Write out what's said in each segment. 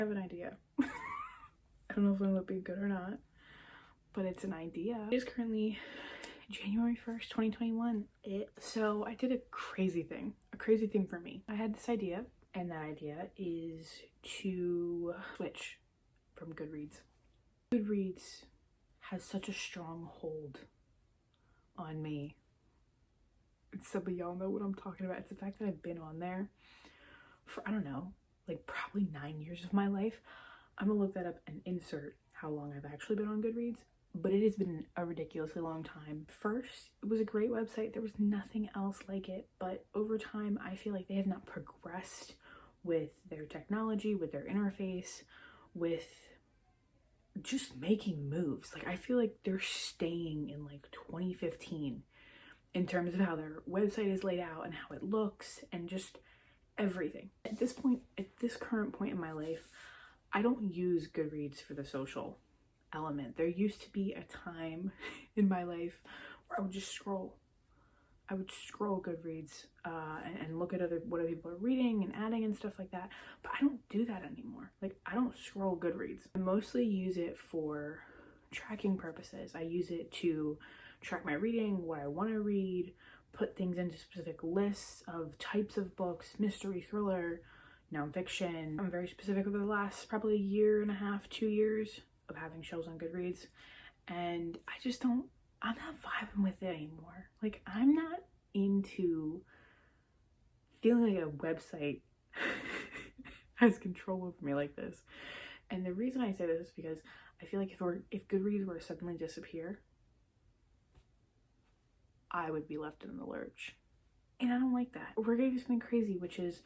I have an idea. I don't know if it'll be good or not, but it's an idea. It is currently January 1st, 2021. So I did a crazy thing for me. I had this idea, and that idea is to switch from Goodreads. Goodreads has such a strong hold on me. Some of y'all know what I'm talking about. It's the fact that I've been on there for, I don't know, like probably 9 years of my life. I'm gonna look that up and insert how long I've actually been on Goodreads, but it has been a ridiculously long time. First, it was a great website. There was nothing else like it, but over time, I feel like they have not progressed with their technology, with their interface, with just making moves. Like, I feel like they're staying in like 2015 in terms of how their website is laid out and how it looks and just everything. At this current point in my life, I don't use Goodreads for the social element. There used to be a time in my life where I would just scroll. I would scroll Goodreads and look at what other people are reading and adding and stuff like that. But I don't do that anymore. Like, I don't scroll Goodreads. I mostly use it for tracking purposes. I use it to track my reading, what I want to read, put things into specific lists of types of books, mystery, thriller, nonfiction. I'm very specific over the last probably 1.5 to 2 years of having shelves on Goodreads, and I'm not vibing with it anymore. Like, I'm not into feeling like a website has control over me like this. And the reason I say this is because I feel like if Goodreads were to suddenly disappear, I would be left in the lurch. And I don't like that. We're gonna do something crazy, which is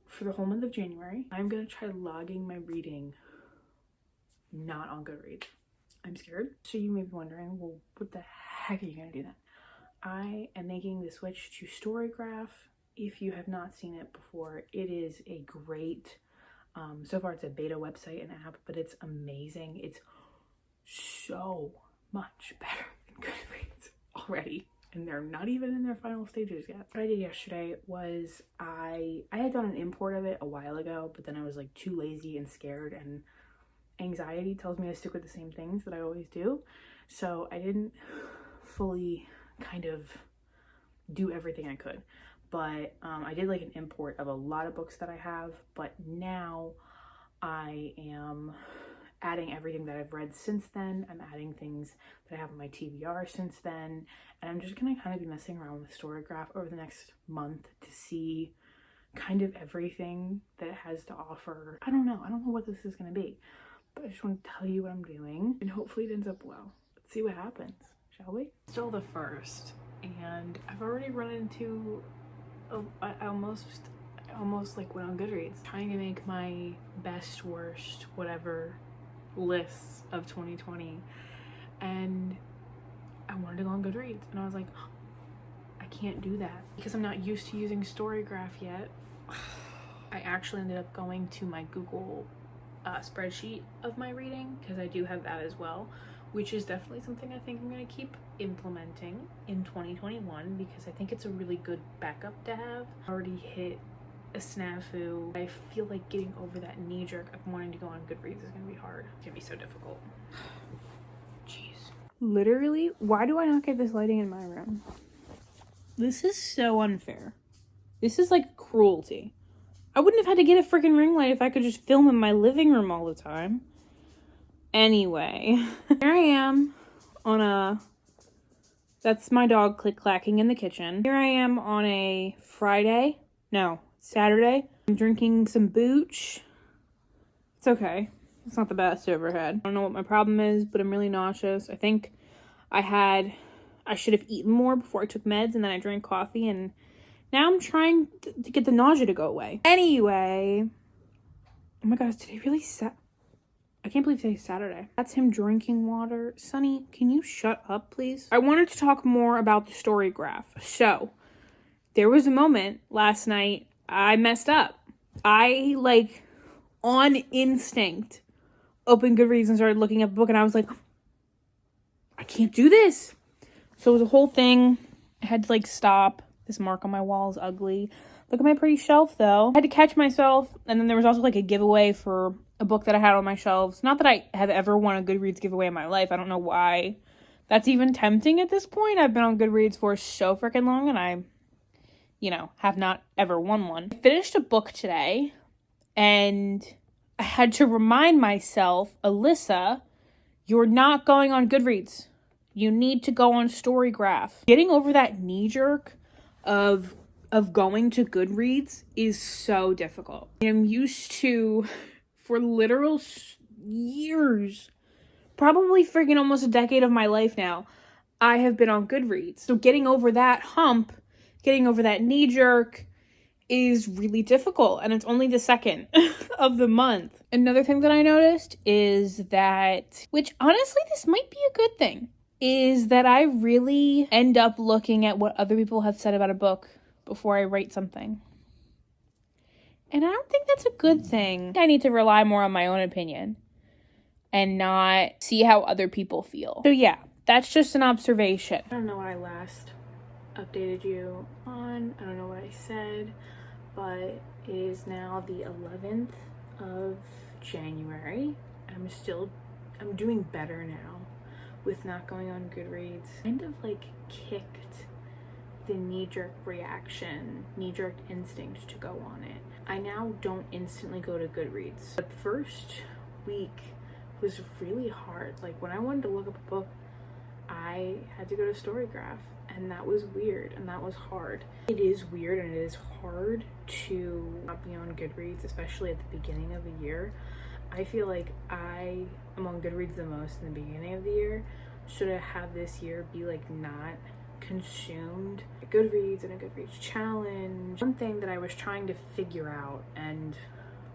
for the whole month of January, I'm gonna try logging my reading not on Goodreads. I'm scared. So you may be wondering, well, what the heck are you gonna do then? I am making the switch to Storygraph. If you have not seen it before, it is a great, so far it's a beta website and app, but it's amazing. It's so much better than Goodreads already. And they're not even in their final stages yet. What I did yesterday was I had done an import of it a while ago, but then I was like too lazy and scared, and anxiety tells me to stick with the same things that I always do. So I didn't fully kind of do everything I could, but I did like an import of a lot of books that I have, but now I am adding everything that I've read since then. I'm adding things that I have on my TBR since then, and I'm just gonna kind of be messing around with Storygraph over the next month to see kind of everything that it has to offer. I don't know what this is gonna be, but I just want to tell you what I'm doing, and hopefully it ends up well. Let's see what happens, shall we? Still the 1st, and I've already run into I almost like went on Goodreads trying to make my best, worst, whatever lists of 2020, and I wanted to go on Goodreads, and I was like, oh, I can't do that because I'm not used to using Storygraph yet. I actually ended up going to my Google spreadsheet of my reading, because I do have that as well, which is definitely something I think I'm going to keep implementing in 2021 because I think it's a really good backup to have. I already hit a snafu. I feel like getting over that knee-jerk of wanting to go on Goodreads is gonna be hard. It's gonna be so difficult. Jeez. Literally, why do I not get this lighting in my room? This is so unfair. This is like cruelty. I wouldn't have had to get a freaking ring light if I could just film in my living room all the time. Anyway, here I am on that's my dog click-clacking in the kitchen. Here I am on a Saturday. I'm drinking some booch. It's okay. It's not the best I've ever had. I don't know what my problem is, but I'm really nauseous. I think I should have eaten more before I took meds, and then I drank coffee, and now I'm trying to get the nausea to go away. Anyway, oh my god, is today really I can't believe today's Saturday. That's him drinking water. Sonny, can you shut up, please? I wanted to talk more about the Storygraph. So, there was a moment last night I messed up. I, like, on instinct, opened Goodreads and started looking up a book, and I was like, I can't do this. So it was a whole thing. I had to, like, stop. This mark on my wall is ugly. Look at my pretty shelf, though. I had to catch myself, and then there was also, like, a giveaway for a book that I had on my shelves. Not that I have ever won a Goodreads giveaway in my life. I don't know why that's even tempting at this point. I've been on Goodreads for so freaking long and I, have not ever won one. I finished a book today and I had to remind myself, Alyssa, you're not going on Goodreads. You need to go on Storygraph. Getting over that knee jerk of going to Goodreads is so difficult. I'm used to, for literal years, probably freaking almost a decade of my life now, I have been on Goodreads. So getting over that hump, getting over that knee jerk is really difficult. And it's only the 2nd of the month. Another thing that I noticed is that, which honestly, this might be a good thing, is that I really end up looking at what other people have said about a book before I write something. And I don't think that's a good thing. I need to rely more on my own opinion and not see how other people feel. So yeah, that's just an observation. I don't know what I last updated you on. I don't know what I said, but it is now the 11th of January. I'm doing better now with not going on Goodreads. Kind of like kicked the knee-jerk reaction, knee-jerk instinct to go on it. I now don't instantly go to Goodreads. The first week was really hard. Like when I wanted to look up a book, I had to go to Storygraph, and that was weird and that was hard. It is weird and it is hard to not be on Goodreads, especially at the beginning of the year. I feel like I am on Goodreads the most in the beginning of the year, so to have this year be like not consumed Goodreads and a Goodreads challenge. One thing that I was trying to figure out, and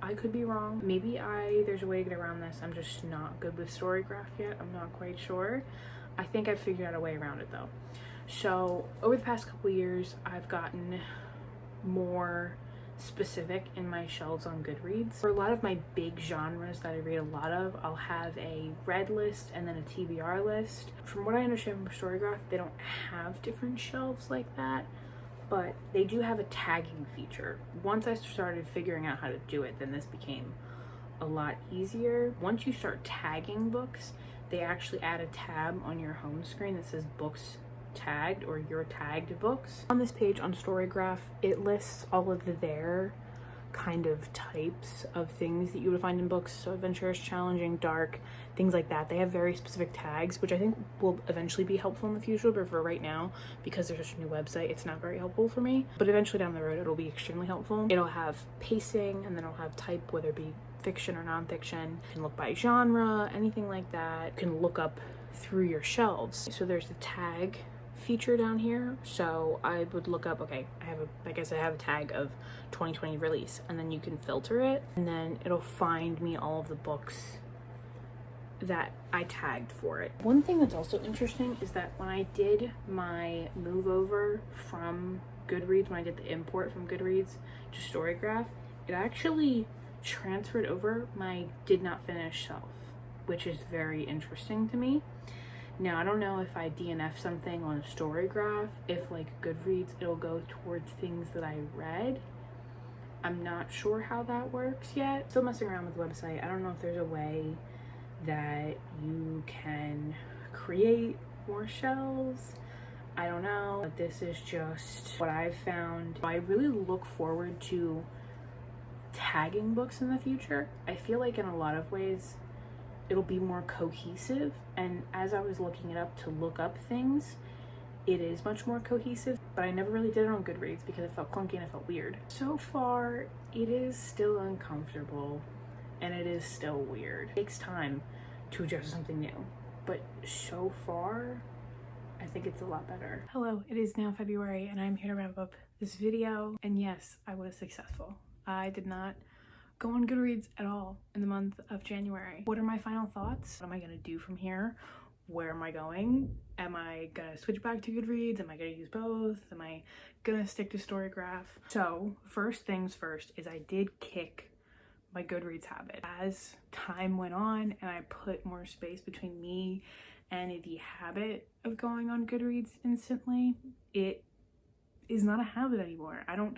I could be wrong, maybe there's a way to get around this. I'm just not good with Storygraph yet. I'm not quite sure. I think I've figured out a way around it though. So over the past couple years, I've gotten more specific in my shelves on Goodreads. For a lot of my big genres that I read a lot of, I'll have a read list and then a TBR list. From what I understand from Storygraph, they don't have different shelves like that, but they do have a tagging feature. Once I started figuring out how to do it, then this became a lot easier. Once you start tagging books, they actually add a tab on your home screen that says books tagged or your tagged books. On this page on Storygraph, it lists all of their kind of types of things that you would find in books. So adventurous, challenging, dark, things like that. They have very specific tags, which I think will eventually be helpful in the future, but for right now, because there's such a new website, it's not very helpful for me. But eventually down the road, it'll be extremely helpful. It'll have pacing, and then it'll have type, whether it be fiction or nonfiction. You can look by genre, anything like that. You can look up through your shelves. So there's the tag feature down here. So I would look up, okay, I have a tag of 2020 release, and then you can filter it, and then it'll find me all of the books that I tagged for it. One thing that's also interesting is that when I did my move over from Goodreads, when I did the import from Goodreads to Storygraph, it actually transferred over my did not finish shelf, which is very interesting to me. Now, I don't know if I DNF something on Storygraph, if like Goodreads, it'll go towards things that I read. I'm not sure how that works yet. Still messing around with the website. I don't know if there's a way that you can create more shelves. I don't know. But this is just what I've found. I really look forward to tagging books in the future. I feel like in a lot of ways, it'll be more cohesive, and as I was looking it up to look up things, it is much more cohesive, but I never really did it on Goodreads because it felt clunky and it felt weird. So far, it is still uncomfortable and it is still weird. It takes time to adjust to something new, but so far, I think it's a lot better. Hello, it is now February and I'm here to wrap up this video, and yes, I was successful. I did not go on Goodreads at all in the month of January. What are my final thoughts? What am I gonna do from here? Where am I going? Am I gonna switch back to Goodreads? Am I gonna use both? Am I gonna stick to Storygraph? So first things first is I did kick my Goodreads habit. As time went on and I put more space between me and the habit of going on Goodreads instantly, it is not a habit anymore. I don't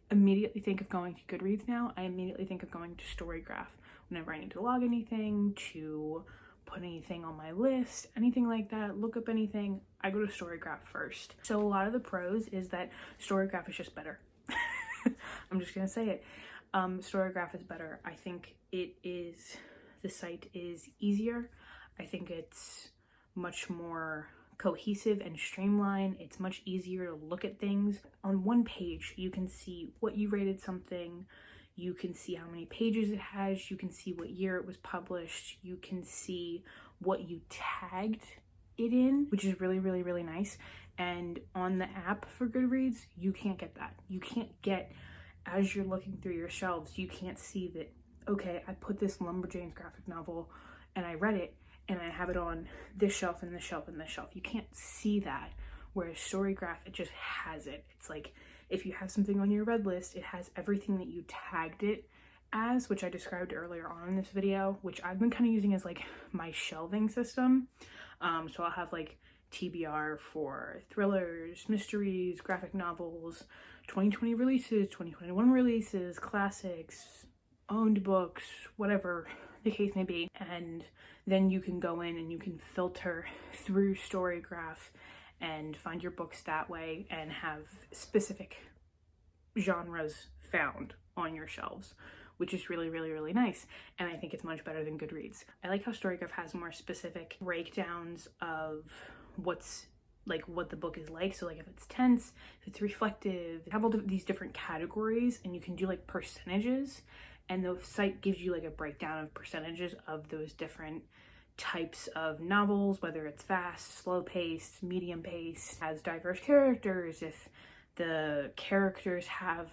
immediately think of going to Goodreads now. I immediately think of going to Storygraph, whenever I need to log anything, to put anything on my list, anything like that, look up anything, I go to Storygraph first. So a lot of the pros is that Storygraph is just better. I'm just gonna say it. Storygraph is better. I think the site is easier. I think it's much more cohesive and streamlined. It's much easier to look at things. On one page, you can see what you rated something, you can see how many pages it has, you can see what year it was published, you can see what you tagged it in, which is really, really, really nice. And on the app for Goodreads, you can't get that. You can't get, as you're looking through your shelves, you can't see that, okay, I put this Lumberjanes graphic novel and I read it and I have it on this shelf and this shelf and this shelf. You can't see that. Whereas Storygraph, it just has it. It's like, if you have something on your read list, it has everything that you tagged it as, which I described earlier on in this video, which I've been kind of using as like my shelving system. So I'll have like TBR for thrillers, mysteries, graphic novels, 2020 releases, 2021 releases, classics, owned books, whatever the case may be. And then you can go in and you can filter through Storygraph and find your books that way and have specific genres found on your shelves, which is really, really, really nice. And I think it's much better than Goodreads. I like how Storygraph has more specific breakdowns of what's like what the book is like. So like if it's tense, if it's reflective, have all these different categories, and you can do like percentages, and the site gives you like a breakdown of percentages of those different types of novels, whether it's fast, slow paced, medium paced, has diverse characters, if the characters have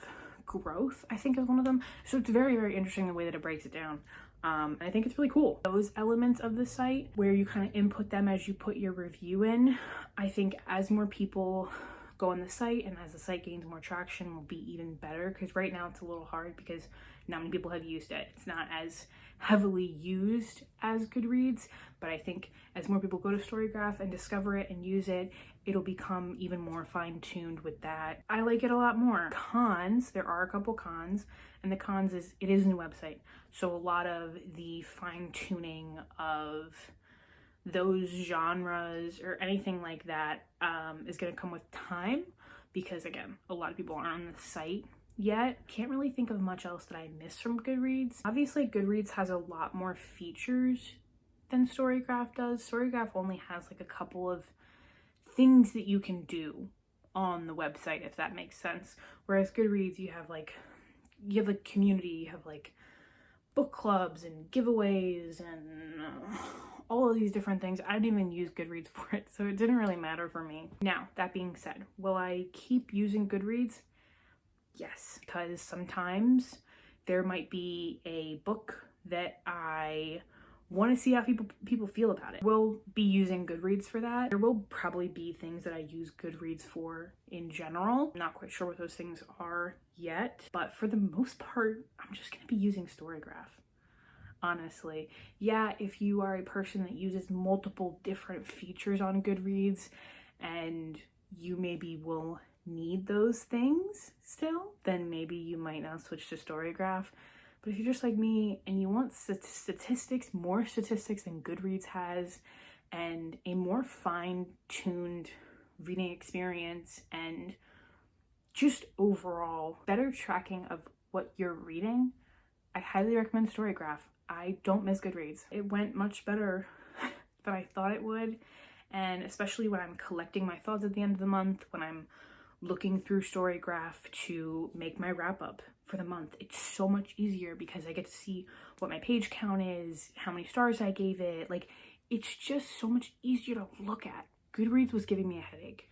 growth, I think is one of them. So it's very, very interesting the way that it breaks it down. And I think it's really cool. Those elements of the site where you kind of input them as you put your review in, I think as more people go on the site and as the site gains more traction will be even better, because right now it's a little hard because not many people have used it. It's not as heavily used as Goodreads, but I think as more people go to Storygraph and discover it and use it, it'll become even more fine-tuned with that. I like it a lot more. Cons, there are a couple cons, and the cons is it is a new website. So a lot of the fine-tuning of those genres or anything like that is going to come with time, because again, a lot of people aren't on the site yet. Can't really think of much else that I miss from Goodreads. Obviously, Goodreads has a lot more features than Storygraph does. Storygraph only has like a couple of things that you can do on the website, if that makes sense. Whereas Goodreads, you have like community, you have like book clubs and giveaways and all of these different things. I didn't even use Goodreads for it, so it didn't really matter for me. Now, that being said, will I keep using Goodreads? Yes, because sometimes there might be a book that I want to see how people feel about it. We'll be using Goodreads for that. There will probably be things that I use Goodreads for in general. I'm not quite sure what those things are yet, but for the most part, I'm just going to be using Storygraph. Honestly, yeah, if you are a person that uses multiple different features on Goodreads and you maybe will need those things still, then maybe you might now switch to Storygraph. But if you're just like me and you want statistics, more statistics than Goodreads has, and a more fine-tuned reading experience and just overall better tracking of what you're reading, I highly recommend Storygraph. I don't miss Goodreads. It went much better than I thought it would, and especially when I'm collecting my thoughts at the end of the month, when I'm looking through Storygraph to make my wrap up for the month, it's so much easier because I get to see what my page count is, how many stars I gave it. Like, it's just so much easier to look at. Goodreads was giving me a headache.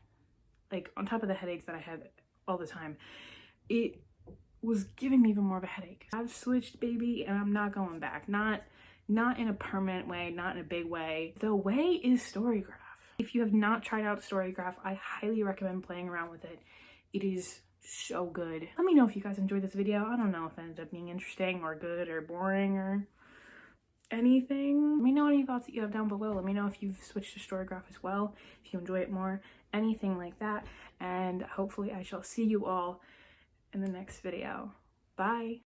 Like, on top of the headaches that I have all the time, it was giving me even more of a headache. I've switched, baby, and I'm not going back. Not in a permanent way, not in a big way. The way is Storygraph. If you have not tried out Storygraph, I highly recommend playing around with it. It is so good. Let me know if you guys enjoyed this video. I don't know if it ended up being interesting or good or boring or anything. Let me know any thoughts that you have down below. Let me know if you've switched to Storygraph as well, if you enjoy it more, anything like that. And hopefully I shall see you all in the next video. Bye.